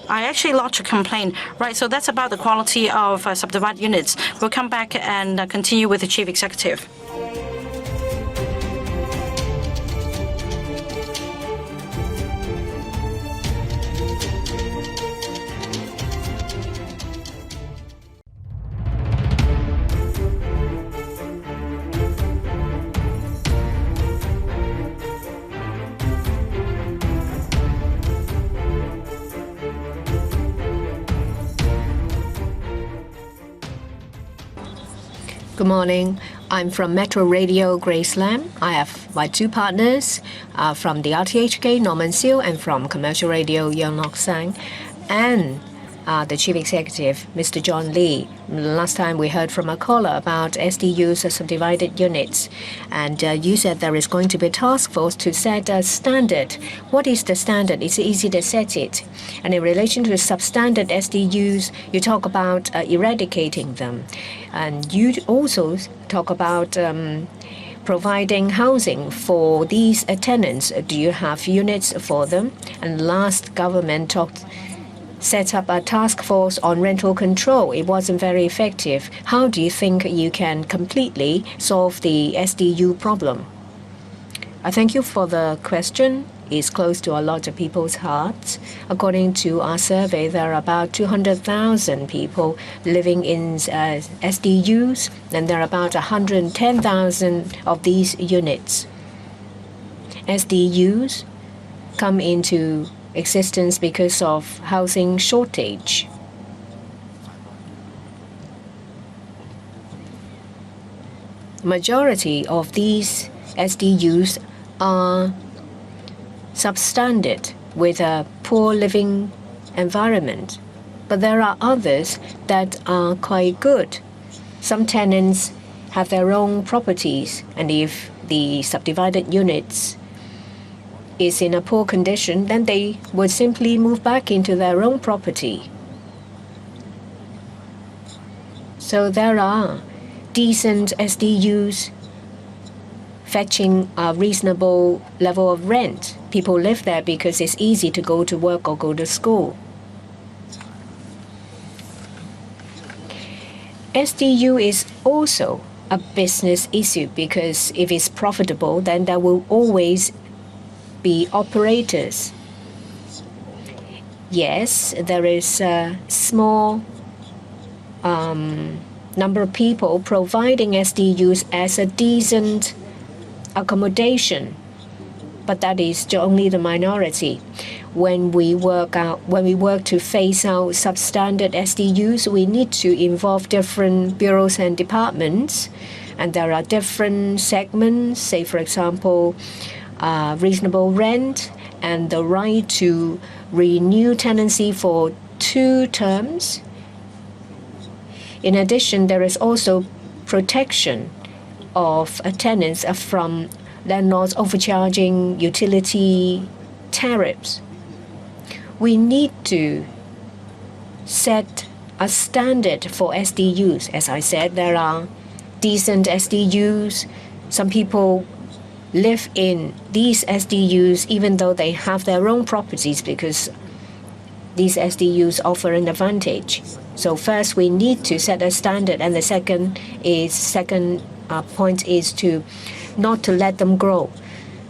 I actually lodged a complaint. Right, so that's about the quality of subdivided units. We'll come back and continue with the Chief Executive. Good morning. I'm from Metro Radio Grace Lam. I have my two partners from the RTHK, Norman Seal, and from Commercial Radio, Young Nok Sang, and the Chief Executive, Mr. John Lee. Last time we heard from a caller about SDUs as subdivided units, and you said there is going to be a task force to set a standard. What is the standard? It's easy to set it. And in relation to substandard SDUs, you talk about eradicating them. And you also talk about providing housing for these tenants. Do you have units for them? And last government set up a task force on rental control. It wasn't very effective. How do you think you can completely solve the SDU problem? I thank you for the question. It's close to a lot of people's hearts. According to our survey, there are about 200,000 people living in SDUs, and there are about 110,000 of these units. SDUs come into existence because of housing shortage. Majority of these SDUs are substandard with a poor living environment, but there are others that are quite good. Some tenants have their own properties, and if the subdivided units is in a poor condition, then they would simply move back into their own property. So there are decent SDUs fetching a reasonable level of rent. People live there because it's easy to go to work or go to school. SDU is also a business issue because if it's profitable, then there will always be operators. Yes, there is a small number of people providing SDUs as a decent accommodation, but that is only the minority. When we work to phase out substandard SDUs, we need to involve different bureaus and departments, and there are different segments. Say, for example, reasonable rent and the right to renew tenancy for 2 terms. In addition, there is also protection of tenants from landlords overcharging utility tariffs. We need to set a standard for SDUs. As I said, there are decent SDUs. Some people live in these SDUs even though they have their own properties because these SDUs offer an advantage. So first we need to set a standard, and the second point is to not to let them grow.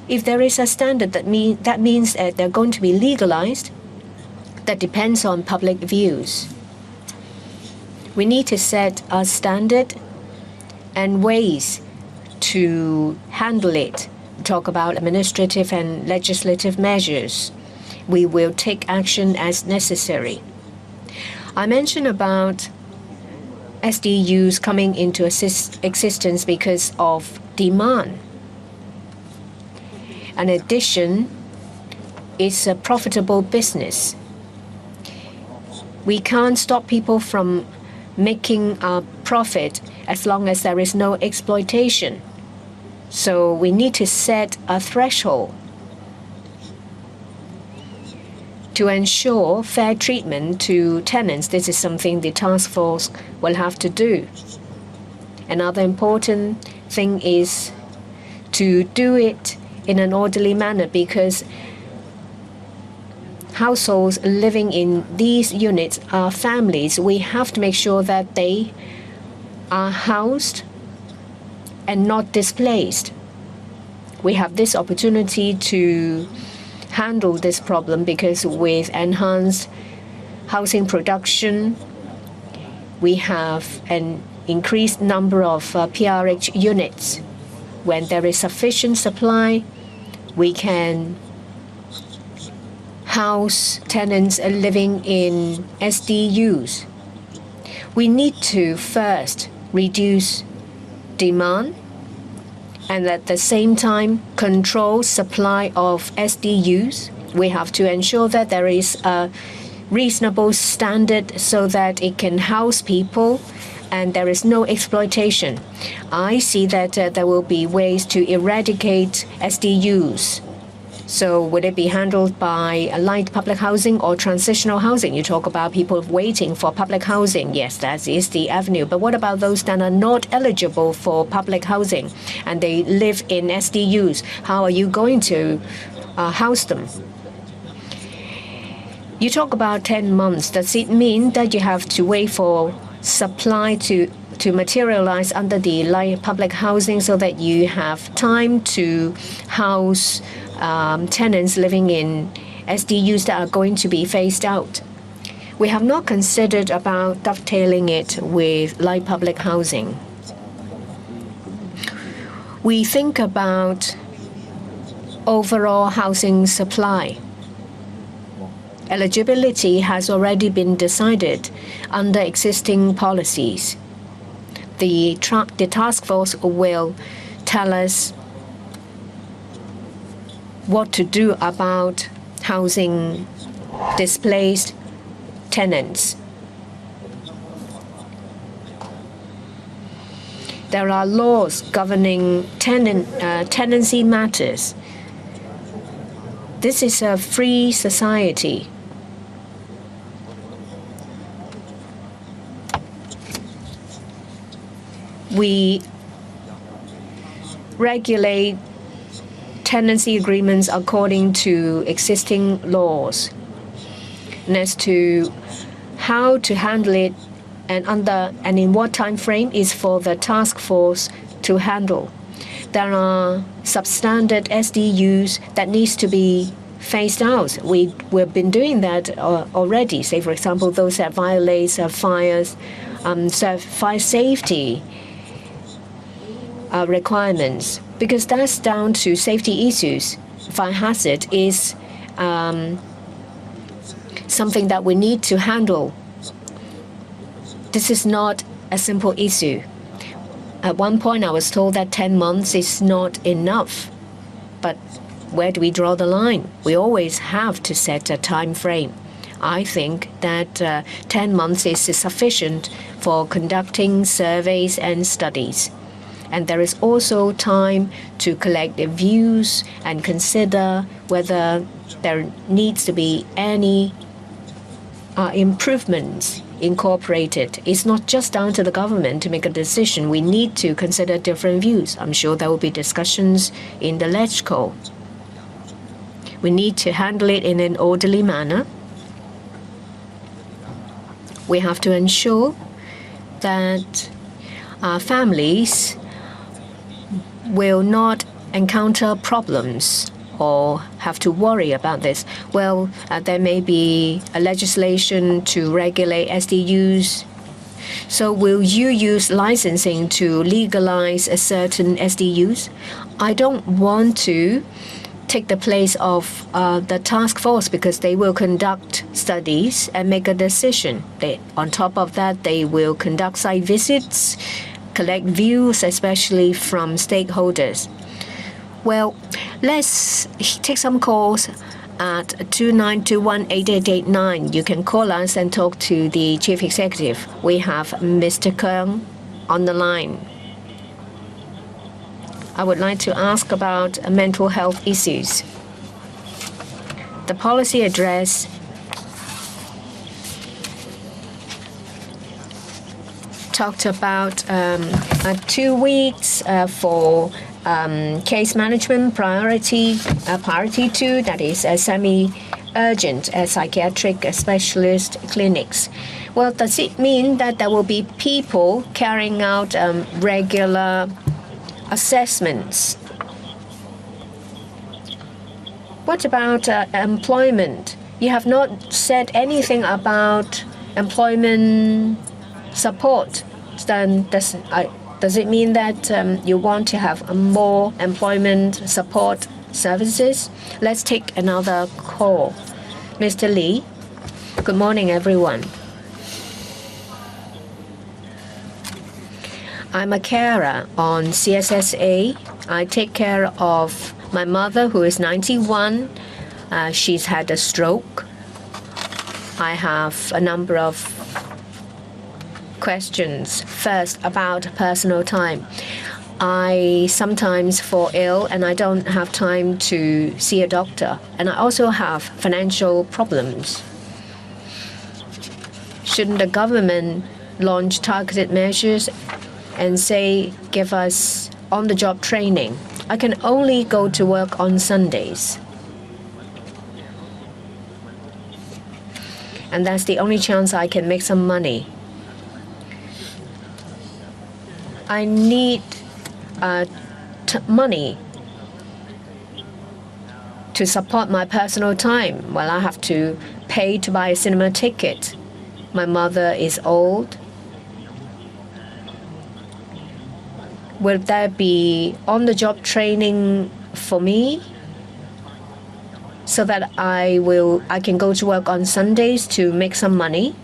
If there is a standard, that means that they're going to be legalized. That depends on public views. We need to set a standard and ways to handle it. Talk about administrative and legislative measures. We will take action as necessary. I mentioned about SDUs coming into existence because of demand. In addition, it's a profitable business. We can't stop people from making a profit as long as there is no exploitation. So we need to set a threshold to ensure fair treatment to tenants. This is something the task force will have to do. Another important thing is to do it in an orderly manner, because households living in these units are families. We have to make sure that they are housed and not displaced. We have this opportunity to handle this problem because with enhanced housing production, we have an increased number of PRH units. When there is sufficient supply, we can house tenants living in SDUs. We need to first reduce demand, and at the same time control supply of SDUs. We have to ensure that there is a reasonable standard so that it can house people and there is no exploitation. I see that there will be ways to eradicate SDUs. So would it be handled by light public housing or transitional housing? You talk about people waiting for public housing. Yes, that is the avenue. But what about those that are not eligible for public housing and they live in SDUs? How are you going to house them? You talk about 10 months. Does it mean that you have to wait for supply to materialize under the light public housing so that you have time to house tenants living in SDUs that are going to be phased out? We have not considered about dovetailing it with light public housing. We think about overall housing supply. Eligibility has already been decided under existing policies. The task force will tell us what to do about housing displaced tenants. There are laws governing tenancy matters. This is a free society. We regulate tenancy agreements according to existing laws. And as to how to handle it and in what time frame is for the task force to handle. There are substandard SDUs that needs to be phased out. We've been doing that already. Say, for example, those that violate fire safety requirements, because that's down to safety issues. Fire hazard is something that we need to handle. This is not a simple issue. At one point, I was told that 10 months is not enough. But where do we draw the line? We always have to set a time frame. I think that 10 months is sufficient for conducting surveys and studies. And there is also time to collect the views and consider whether there needs to be any improvements incorporated. It's not just down to the government to make a decision. We need to consider different views. I'm sure there will be discussions in the LegCo. We need to handle it in an orderly manner. We have to ensure that families will not encounter problems or have to worry about this. Well, there may be a legislation to regulate SDUs. So will you use licensing to legalize a certain SDUs? I don't want to take the place of the task force because they will conduct studies and make a decision. On top of that, they will conduct site visits, collect views, especially from stakeholders. Well, let's take some calls at 29218889. You can call us and talk to the Chief Executive. We have Mr. Keung on the line. I would like to ask about mental health issues. The policy address talked about 2 weeks for case management priority 2, that is semi-urgent psychiatric specialist clinics. Well, does it mean that there will be people carrying out regular assessments? What about employment? You have not said anything about employment support. Then does it mean that you want to have more employment support services? Let's take another call. Mr. Lee, good morning, everyone. I'm a carer on CSSA. I take care of my mother, who is 91. She's had a stroke. I have a number of questions. First, about personal time. I sometimes fall ill and I don't have time to see a doctor. And I also have financial problems. Shouldn't the government launch targeted measures and say, give us on-the-job training? I can only go to work on Sundays. And that's the only chance I can make some money. I need money to support my personal time. Well, I have to pay to buy a cinema ticket. My mother is old. Will there be on-the-job training for me so that I can go to work on Sundays to make some money?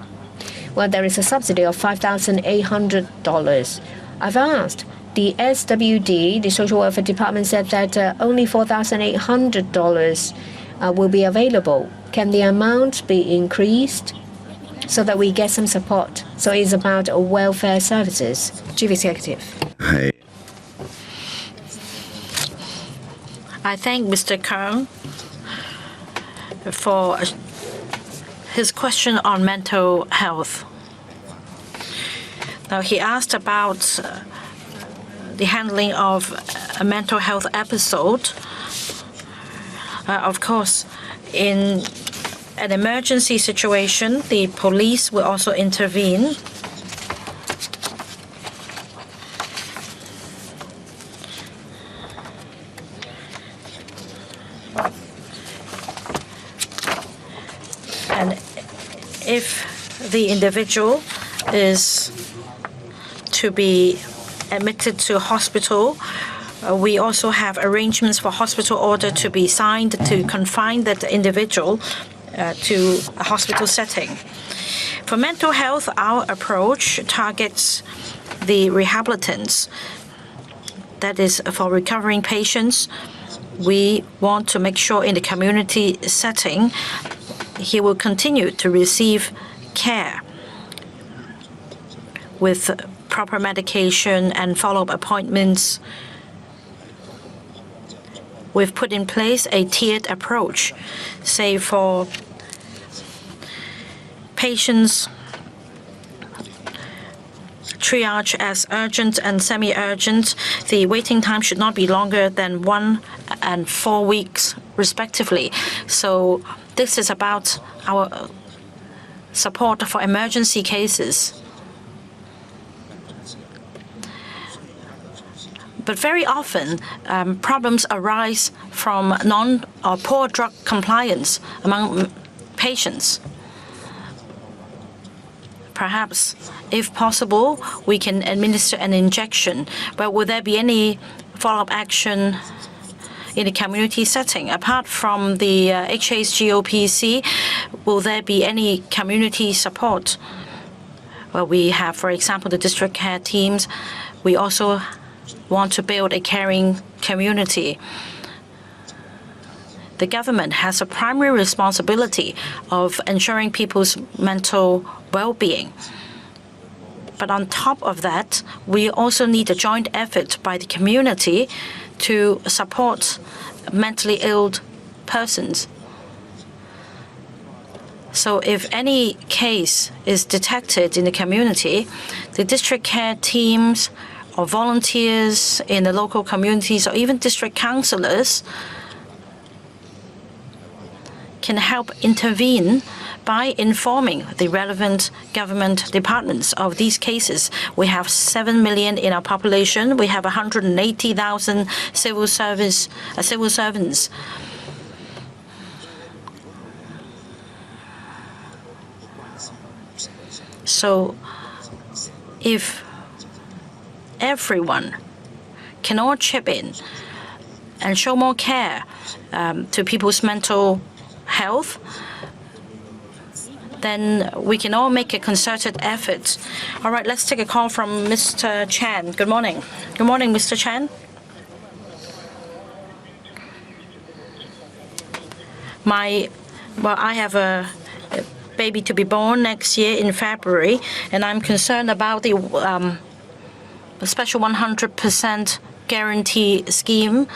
Well, there is a subsidy of $5,800. I've asked. The SWD, the Social Welfare Department, said that only $4,800 will be available. Can the amount be increased so that we get some support? So it's about welfare services. Chief Executive. I thank Mr. Kang for his question on mental health. Now, he asked about the handling of a mental health episode. Of course, in an emergency situation, the police will also intervene. And if the individual is to be admitted to hospital, we also have arrangements for hospital order to be signed to confine that individual to a hospital setting. For mental health, our approach targets the rehabilitants. That is, for recovering patients, we want to make sure in the community setting he will continue to receive care with proper medication and follow-up appointments. We've put in place a tiered approach, say for patients triage as urgent and semi-urgent. The waiting time should not be longer than 1 and 4 weeks, respectively. So this is about our support for emergency cases. But very often, problems arise from poor drug compliance among patients. Perhaps, if possible, we can administer an injection. But will there be any follow-up action in the community setting? Apart from the HHGOPC, will there be any community support? Well, we have, for example, the district care teams. We also want to build a caring community. The government has a primary responsibility of ensuring people's mental well-being. But on top of that, we also need a joint effort by the community to support mentally ill persons. So if any case is detected in the community, the district care teams or volunteers in the local communities or even district councillors can help intervene by informing the relevant government departments of these cases. We have 7 million in our population. We have 180,000 civil servants. So if everyone can all chip in and show more care to people's mental health, then we can all make a concerted effort. All right, let's take a call from Mr. Chan. Good morning. Good morning, Mr. Chan. I have a baby to be born next year in February, and I'm concerned about the special 100% guarantee scheme.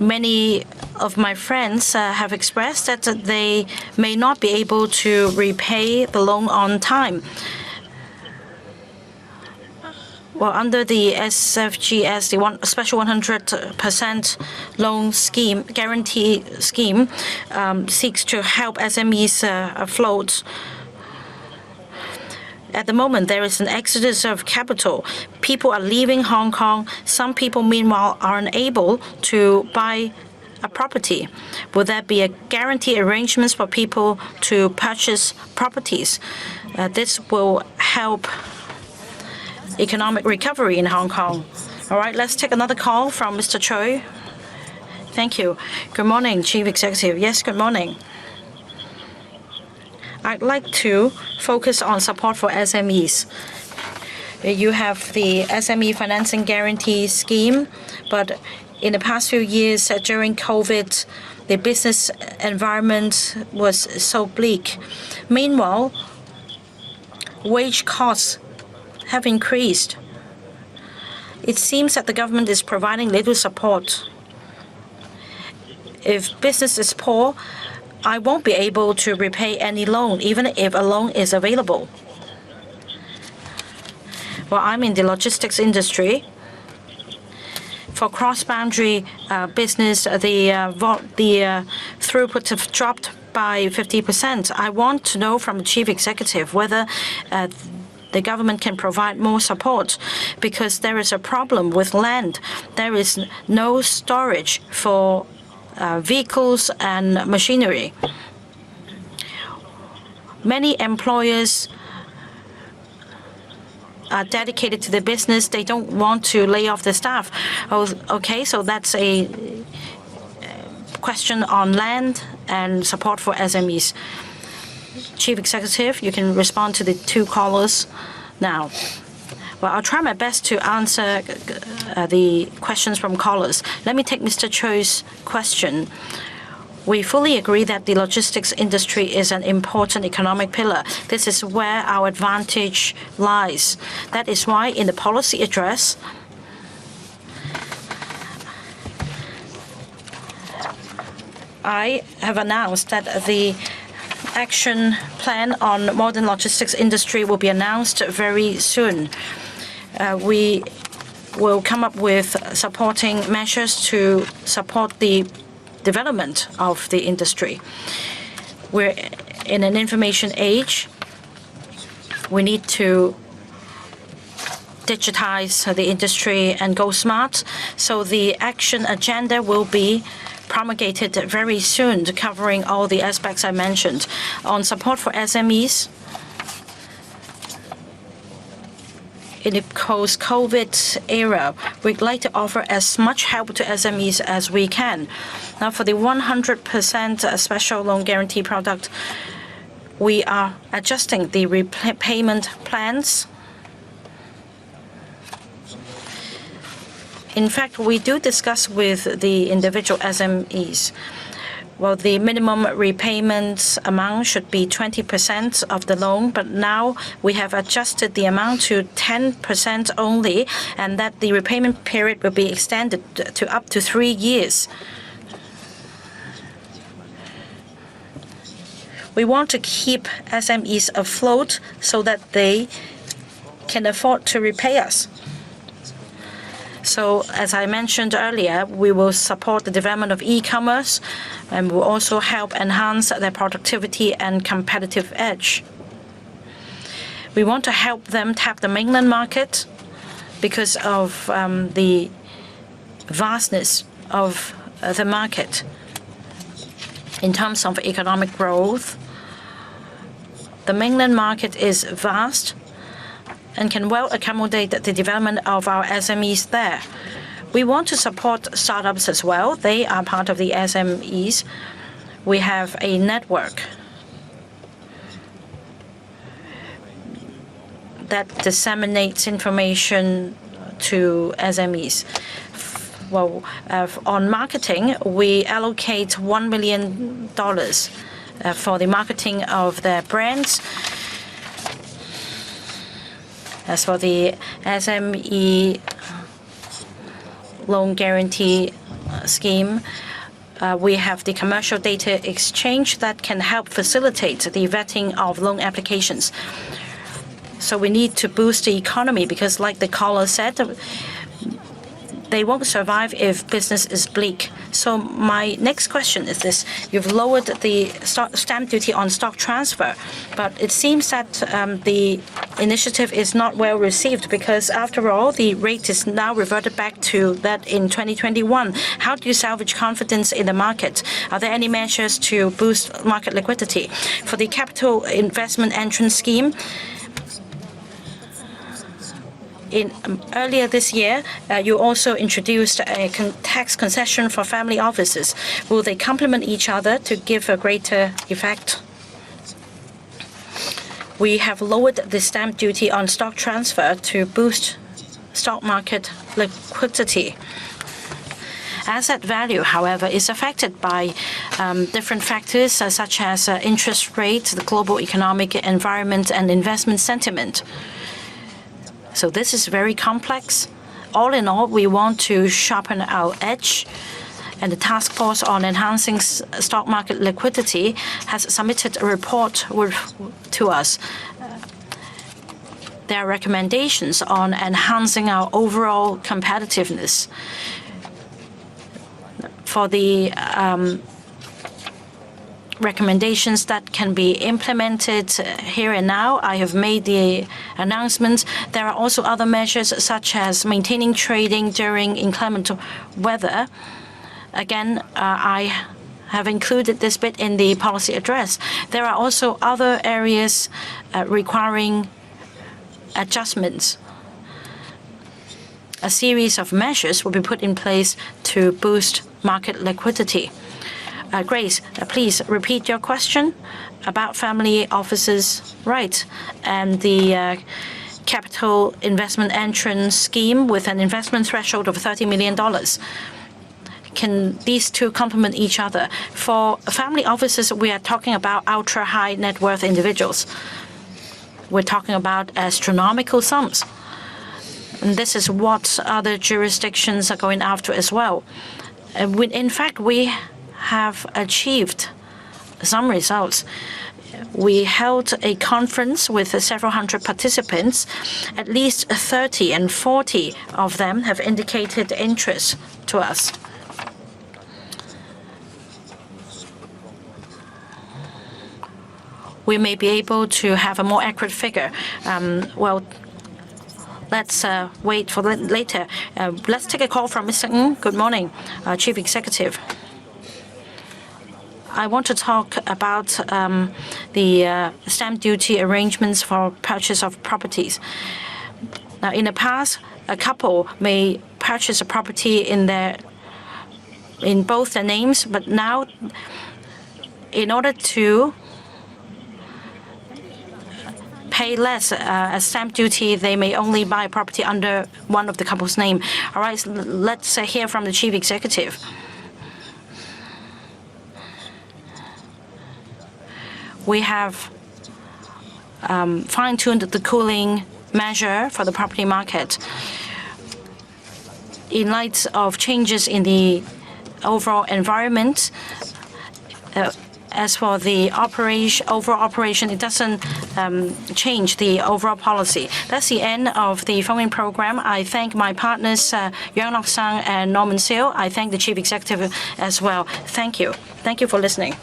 Many of my friends have expressed that they may not be able to repay the loan on time. Well, under the SFGS, the special 100% loan scheme, guarantee scheme, seeks to help SMEs afloat. At the moment, there is an exodus of capital. People are leaving Hong Kong. Some people, meanwhile, are unable to buy a property. Will there be a guarantee arrangements for people to purchase properties? This will help economic recovery in Hong Kong. All right, let's take another call from Mr. Choi. Thank you. Good morning, Chief Executive. Yes, good morning. I'd like to focus on support for SMEs. You have the SME financing guarantee scheme, but in the past few years during COVID, the business environment was so bleak. Meanwhile, wage costs have increased. It seems that the government is providing little support. If business is poor, I won't be able to repay any loan, even if a loan is available. Well, I'm in the logistics industry. For cross-boundary business, the throughput have dropped by 50%. I want to know from the Chief Executive whether the government can provide more support, because there is a problem with land. There is no storage for vehicles and machinery. Many employers are dedicated to the business. They don't want to lay off the staff. Okay, so that's a question on land and support for SMEs. Chief Executive, you can respond to the two callers now. Well, I'll try my best to answer the questions from callers. Let me take Mr. Choi's question. We fully agree that the logistics industry is an important economic pillar. This is where our advantage lies. That is why in the policy address, I have announced that the action plan on modern logistics industry will be announced very soon. We will come up with supporting measures to support the development of the industry. We're in an information age. We need to digitize the industry and go smart. So the action agenda will be promulgated very soon, covering all the aspects I mentioned. On support for SMEs, in the post-COVID era, we'd like to offer as much help to SMEs as we can. Now, for the 100% special loan guarantee product, we are adjusting the repayment plans. In fact, we do discuss with the individual SMEs. Well, the minimum repayment amount should be 20% of the loan, but now we have adjusted the amount to 10% only, and that the repayment period will be extended to up to 3 years. We want to keep SMEs afloat so that they can afford to repay us. So, as I mentioned earlier, we will support the development of e-commerce, and will also help enhance their productivity and competitive edge. We want to help them tap the mainland market because of the vastness of the market. In terms of economic growth, the mainland market is vast and can well accommodate the development of our SMEs there. We want to support startups as well. They are part of the SMEs. We have a network that disseminates information to SMEs. Well, on marketing, we allocate $1 million for the marketing of their brands. As for the SME loan guarantee scheme, we have the commercial data exchange that can help facilitate the vetting of loan applications. So we need to boost the economy because, like the caller said, they won't survive if business is bleak. So my next question is this. You've lowered the stamp duty on stock transfer, but it seems that the initiative is not well received because, after all, the rate is now reverted back to that in 2021. How do you salvage confidence in the market? Are there any measures to boost market liquidity? For the capital investment entrance scheme, earlier this year, you also introduced a tax concession for family offices. Will they complement each other to give a greater effect? We have lowered the stamp duty on stock transfer to boost stock market liquidity. Asset value, however, is affected by different factors such as interest rates, the global economic environment, and investment sentiment. So this is very complex. All in all, we want to sharpen our edge, and the task force on enhancing stock market liquidity has submitted a report to us. There are recommendations on enhancing our overall competitiveness. For the recommendations that can be implemented here and now, I have made the announcement. There are also other measures such as maintaining trading during inclement weather. Again, I have included this bit in the policy address. There are also other areas requiring adjustments. A series of measures will be put in place to boost market liquidity. Grace, please repeat your question about family offices' right and the capital investment entrance scheme with an investment threshold of $30 million. Can these two complement each other? For family offices, we are talking about ultra-high net worth individuals. We're talking about astronomical sums. And this is what other jurisdictions are going after as well. In fact, we have achieved some results. We held a conference with several hundred participants. At least 30 and 40 of them have indicated interest to us. We may be able to have a more accurate figure. Well, let's wait for later. Let's take a call from Mr. Ng. Good morning, Chief Executive. I want to talk about the stamp duty arrangements for purchase of properties. Now, in the past, a couple may purchase a property in both their names, but now, in order to pay less as stamp duty, they may only buy a property under one of the couple's name. All right, let's hear from the Chief Executive. We have fine-tuned the cooling measure for the property market. In light of changes in the overall environment, as for the overall operation, it doesn't change the overall policy. That's the end of the phone-in program. I thank my partners, Yang Lok-sang and Norman Seal. I thank the Chief Executive as well. Thank you. Thank you for listening.